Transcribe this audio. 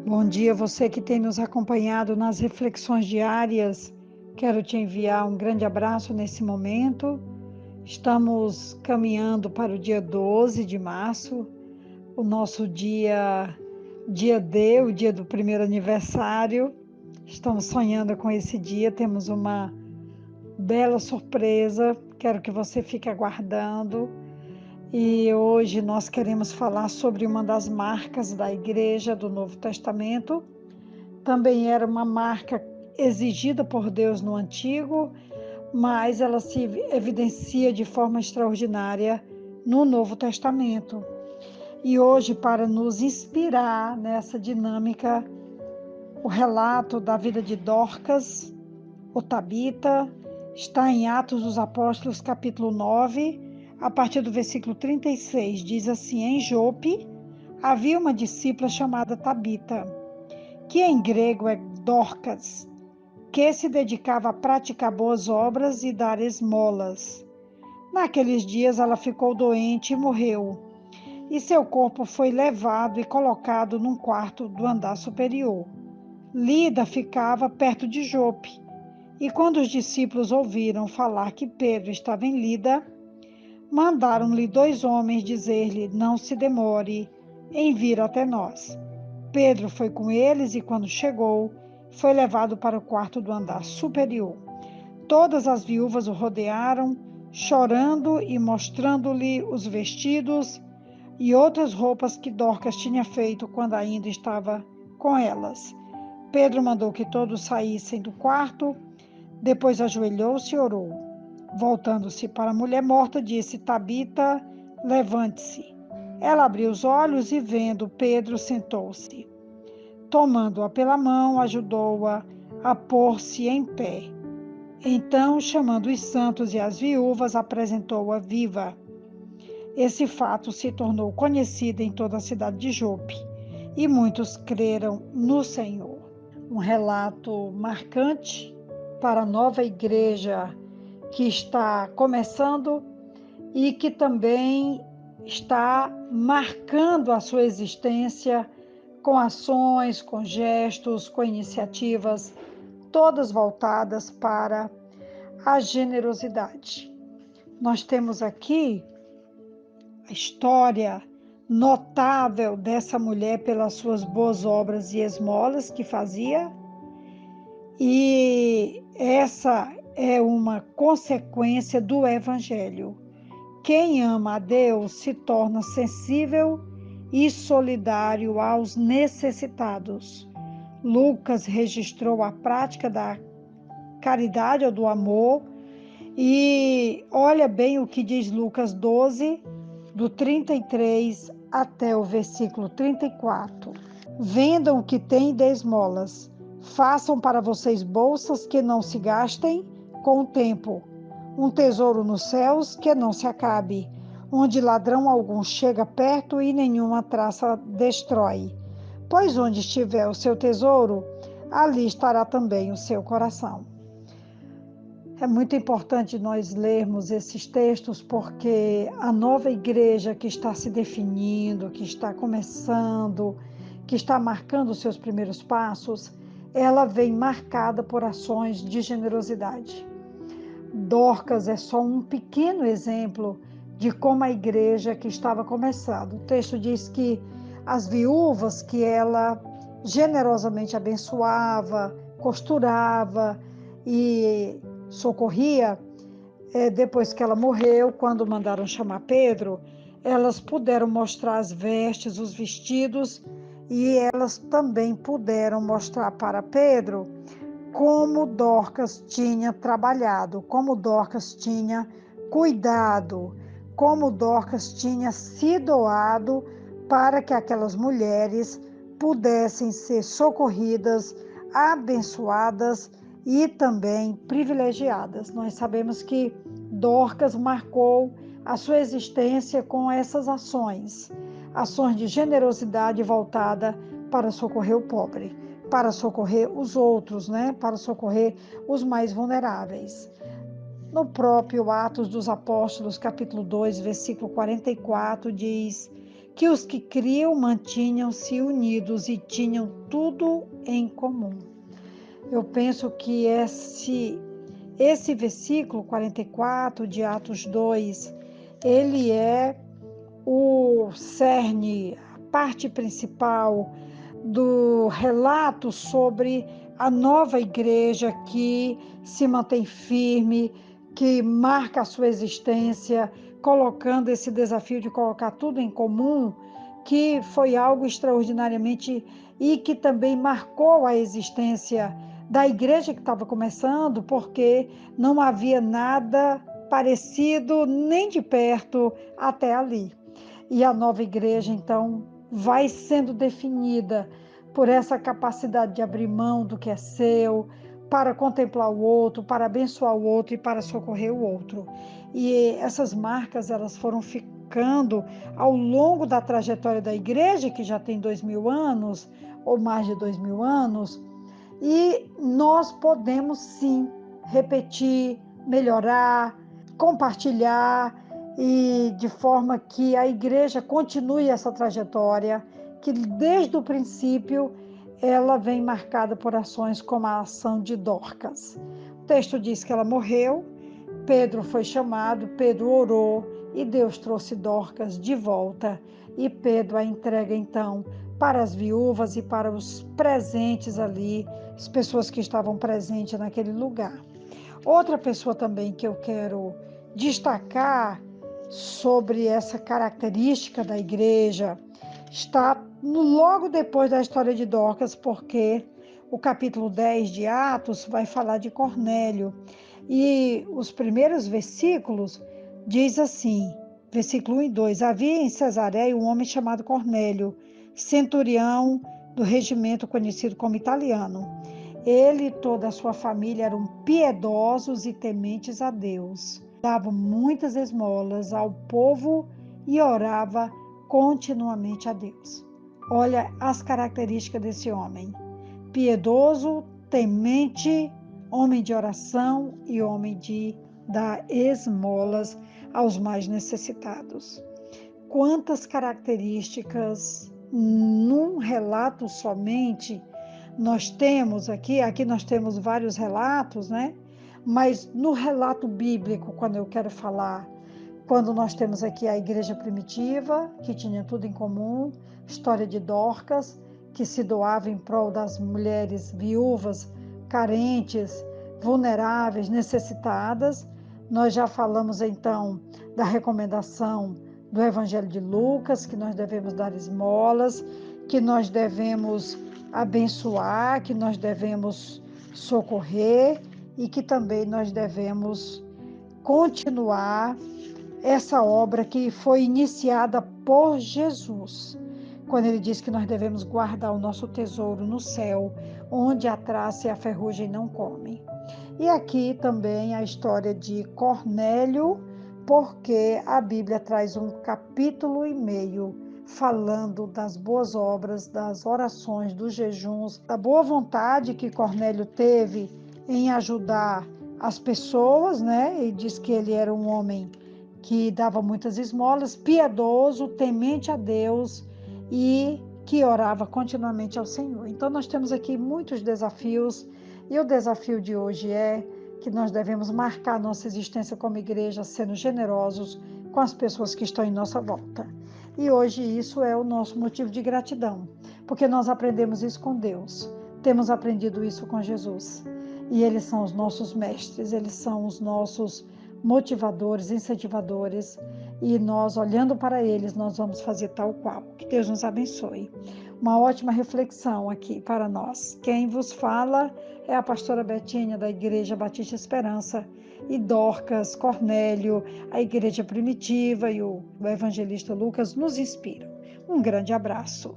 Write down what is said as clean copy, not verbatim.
Bom dia, você que tem nos acompanhado nas reflexões diárias. Quero te enviar um grande abraço nesse momento. Estamos caminhando para o dia 12 de março, o nosso dia D, o dia do primeiro aniversário. Estamos sonhando com esse dia, temos uma bela surpresa. Quero que você fique aguardando. E hoje nós queremos falar sobre uma das marcas da Igreja do Novo Testamento. Também era uma marca exigida por Deus no Antigo, mas ela se evidencia de forma extraordinária no Novo Testamento. E hoje, para nos inspirar nessa dinâmica, o relato da vida de Dorcas, ou Tabita, está em Atos dos Apóstolos, capítulo 9, a partir do versículo 36. Diz assim: em Jope havia uma discípula chamada Tabita, que em grego é Dorcas, que se dedicava a praticar boas obras e dar esmolas. Naqueles dias ela ficou doente e morreu, e seu corpo foi levado e colocado num quarto do andar superior. Lida ficava perto de Jope, e quando os discípulos ouviram falar que Pedro estava em Lida, mandaram-lhe 2 homens dizer-lhe: não se demore em vir até nós. Pedro foi com eles e, quando chegou, foi levado para o quarto do andar superior. Todas as viúvas o rodearam, chorando e mostrando-lhe os vestidos e outras roupas que Dorcas tinha feito quando ainda estava com elas. Pedro mandou que todos saíssem do quarto, depois ajoelhou-se e orou. Voltando-se para a mulher morta, disse: Tabita, levante-se. Ela abriu os olhos e, vendo Pedro, sentou-se. Tomando-a pela mão, ajudou-a a pôr-se em pé. Então, chamando os santos e as viúvas, apresentou-a viva. Esse fato se tornou conhecido em toda a cidade de Jope, e muitos creram no Senhor. Um relato marcante para a nova igreja que está começando e que também está marcando a sua existência com ações, com gestos, com iniciativas, todas voltadas para a generosidade. Nós temos aqui a história notável dessa mulher pelas suas boas obras e esmolas que fazia, e essa é uma consequência do Evangelho. Quem ama a Deus se torna sensível e solidário aos necessitados. Lucas registrou a prática da caridade ou do amor, e olha bem o que diz Lucas 12, do 33 até o versículo 34. Vendam o que têm de esmolas, façam para vocês bolsas que não se gastem com o tempo, um tesouro nos céus que não se acabe, onde ladrão algum chega perto e nenhuma traça destrói. Pois onde estiver o seu tesouro, ali estará também o seu coração. É muito importante nós lermos esses textos, porque a nova igreja que está se definindo, que está começando, que está marcando os seus primeiros passos, ela vem marcada por ações de generosidade. Dorcas é só um pequeno exemplo de como a igreja que estava começando. O texto diz que as viúvas que ela generosamente abençoava, costurava e socorria, depois que ela morreu, quando mandaram chamar Pedro, elas puderam mostrar as vestes, os vestidos, e elas também puderam mostrar para Pedro como Dorcas tinha trabalhado, como Dorcas tinha cuidado, como Dorcas tinha se doado para que aquelas mulheres pudessem ser socorridas, abençoadas e também privilegiadas. Nós sabemos que Dorcas marcou a sua existência com essas ações de generosidade voltada para socorrer o pobre, para socorrer os outros, para socorrer os mais vulneráveis. No próprio Atos dos Apóstolos, capítulo 2, versículo 44, diz que os que criam mantinham-se unidos e tinham tudo em comum. Eu penso que esse versículo 44 de Atos 2, ele é o cerne, a parte principal do relato sobre a nova igreja que se mantém firme, que marca a sua existência, colocando esse desafio de colocar tudo em comum, que foi algo extraordinariamente e que também marcou a existência da igreja que estava começando, porque não havia nada parecido nem de perto até ali. E a nova igreja, então, vai sendo definida por essa capacidade de abrir mão do que é seu, para contemplar o outro, para abençoar o outro e para socorrer o outro. E essas marcas, elas foram ficando ao longo da trajetória da igreja, que já tem 2000 anos, ou mais de 2000 anos, e nós podemos sim repetir, melhorar, compartilhar, e de forma que a igreja continue essa trajetória, que desde o princípio ela vem marcada por ações como a ação de Dorcas. O texto diz que ela morreu, Pedro foi chamado, Pedro orou e Deus trouxe Dorcas de volta. E Pedro a entrega então para as viúvas e para os presentes ali, as pessoas que estavam presentes naquele lugar. Outra pessoa também que eu quero destacar sobre essa característica da igreja está logo depois da história de Dorcas, porque o capítulo 10 de Atos vai falar de Cornélio. E os primeiros versículos diz assim, versículo 1 e 2: Havia em Cesareia um homem chamado Cornélio, centurião do regimento conhecido como italiano. Ele e toda a sua família eram piedosos e tementes a Deus. Davam muitas esmolas ao povo e orava continuamente a Deus. Olha as características desse homem: piedoso, temente, homem de oração e homem de dar esmolas aos mais necessitados. Quantas características num relato somente nós temos aqui nós temos vários relatos, né? Mas no relato bíblico, quando eu quero falar, quando nós temos aqui a igreja primitiva, que tinha tudo em comum, história de Dorcas, que se doava em prol das mulheres viúvas, carentes, vulneráveis, necessitadas. Nós já falamos então da recomendação do Evangelho de Lucas, que nós devemos dar esmolas, que nós devemos abençoar, que nós devemos socorrer e que também nós devemos continuar essa obra que foi iniciada por Jesus, quando ele diz que nós devemos guardar o nosso tesouro no céu, onde a traça e a ferrugem não comem. E aqui também a história de Cornélio, porque a Bíblia traz um capítulo e meio falando das boas obras, das orações, dos jejuns, da boa vontade que Cornélio teve em ajudar as pessoas, né? E diz que ele era um homem que dava muitas esmolas, piedoso, temente a Deus e que orava continuamente ao Senhor. Então nós temos aqui muitos desafios e o desafio de hoje é que nós devemos marcar nossa existência como igreja sendo generosos com as pessoas que estão em nossa volta. E hoje isso é o nosso motivo de gratidão, porque nós aprendemos isso com Deus, temos aprendido isso com Jesus. E eles são os nossos mestres, eles são os nossos motivadores, incentivadores, e nós, olhando para eles, nós vamos fazer tal qual. Que Deus nos abençoe. Uma ótima reflexão aqui para nós. Quem vos fala é a pastora Betinha, da Igreja Batista Esperança, e Dorcas, Cornélio, a Igreja Primitiva e o evangelista Lucas nos inspiram. Um grande abraço.